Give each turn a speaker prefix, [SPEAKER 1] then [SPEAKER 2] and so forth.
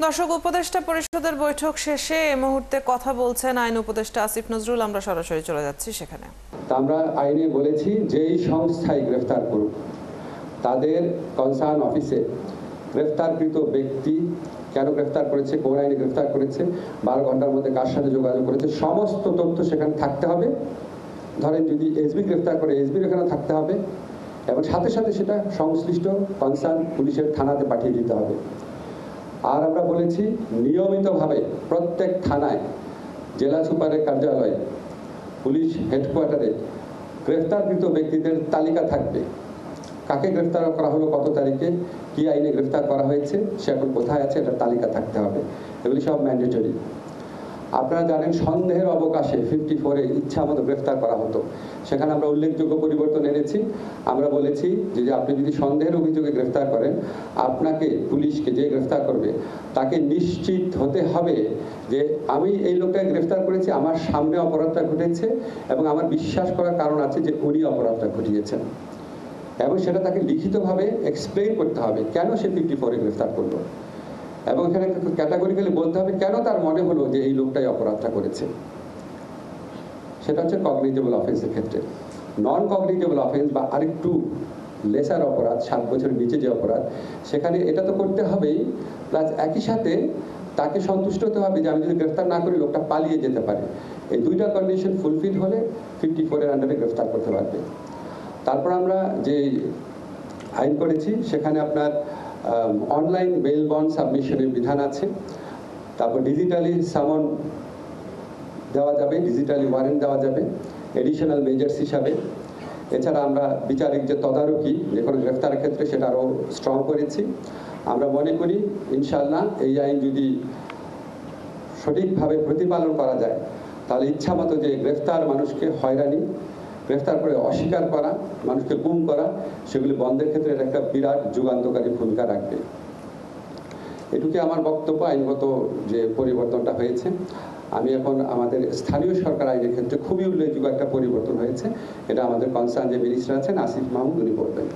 [SPEAKER 1] দর্শক, উপদেষ্টা পরিষদের বৈঠক শেষে এই মুহূর্তে কথা বলছেন আইন উপদেষ্টা আসিফ নজরুল। আমরা সরাসরি চলে যাচ্ছি সেখানে।
[SPEAKER 2] আমরা আইনে বলেছি যেই সংস্থায় গ্রেফতার করুক তাদের কনসার্ন অফিসে গ্রেফতারকৃত ব্যক্তি কেন গ্রেফতার করেছে, কোন আইনে গ্রেফতার করেছে, 12 ঘন্টার মধ্যে কার সাথে যোগাযোগ করেছে, সমস্ত তথ্য সেখানে থাকতে হবে। ধরেন যদি এসবি গ্রেফতার করে, এসবির এখানে থাকতে হবে এবং সাথে সাথে সেটা সংশ্লিষ্ট কনসার্ন পুলিশের থানাতে পাঠিয়ে দিতে হবে। আর আমরা বলেছি নিয়মিতভাবে প্রত্যেক থানায়, জেলা সুপারের কার্যালয়ে, পুলিশ হেডকোয়ার্টারে গ্রেফতারকৃত ব্যক্তিদের তালিকা থাকবে। কাকে গ্রেফতার করা হলো, কত তারিখে, কি আইনে গ্রেফতার করা হয়েছে, সে এখন কোথায় আছে, এটা তালিকা থাকতে হবে। এগুলি সব ম্যান্ডেটরি। আপনারা জানেন সন্দেহের অবকাশে 54-এ ইচ্ছা মতো গ্রেফতার করা হতো। সেখানে আমরা উল্লেখযোগ্য পরিবর্তন এনেছি। আমরা বলেছি যে আপনি যদি সন্দেহের অভিযোগে গ্রেফতার করেন, আপনাকে পুলিশকে যে গ্রেফতার করবে তাকে নিশ্চিত হতে হবে যে আমি এই লোকটাকে গ্রেফতার করেছি, আমার সামনে অপরাধটা ঘটেছে এবং আমার বিশ্বাস করার কারণ আছে যে উনি অপরাধটা ঘটিয়েছেন, এবং সেটা তাকে লিখিতভাবে এক্সপ্লেইন করতে হবে কেন সে 54-এ গ্রেফতার করলো, এবং এখানে ক্যাটাগরিক্যালি বলতে হবে কেন তার মনে হলো যে এই লোকটাই অপরাধটা করেছে। সেটা হচ্ছে কগনিজেবল অফেন্সের ক্ষেত্রে। নন কগনিজেবল অফেন্স বা আরেকটু লেসার অপরাধ, 7 বছরের নিচে যে অপরাধ, সেখানে এটা তো করতে হবেই, প্লাস একই সাথে তাকে সন্তুষ্ট হতে হবে যে আমি যদি গ্রেফতার না করি লোকটা পালিয়ে যেতে পারে। এই দুইটা কন্ডিশন ফুলফিল হলে 54-এর আন্ডারে গ্রেফতার করতে পারবে। তারপর আমরা যে আইন করেছি সেখানে আপনার অনলাইন বেল বন্ড সাবমিশনের বিধান আছে। তারপর ডিজিটালি সামন দেওয়া যাবে, ডিজিটালি ওয়ারেন্ট দেওয়া যাবে এডিশনাল মেজার্স হিসাবে। এছাড়া আমরা বিচারিক যে তদারকি যে কোনো গ্রেফতারের ক্ষেত্রে সেটা আরও স্ট্রং করেছি। আমরা মনে করি ইনশাআল্লাহ এই আইন যদি সঠিকভাবে প্রতিপালন করা যায় তাহলে ইচ্ছামতো যে গ্রেফতার, মানুষকে হয়রানি, গ্রেফতার করে অস্বীকার করা, মানুষকে গুম করা, সেগুলি বন্ধের ক্ষেত্রে একটা বিরাট যুগান্তকারী ভূমিকা রাখবে। এটুকু আমার বক্তব্য। আইনগত যে পরিবর্তনটা হয়েছে, আমি এখন আমাদের স্থানীয় সরকার আইনের ক্ষেত্রে খুবই উল্লেখযোগ্য একটা পরিবর্তন হয়েছে। এটা আমাদের কনসার্ন যে মিনিস্টার আছেন আসিফ মাহমুদ, উনি বলবেন।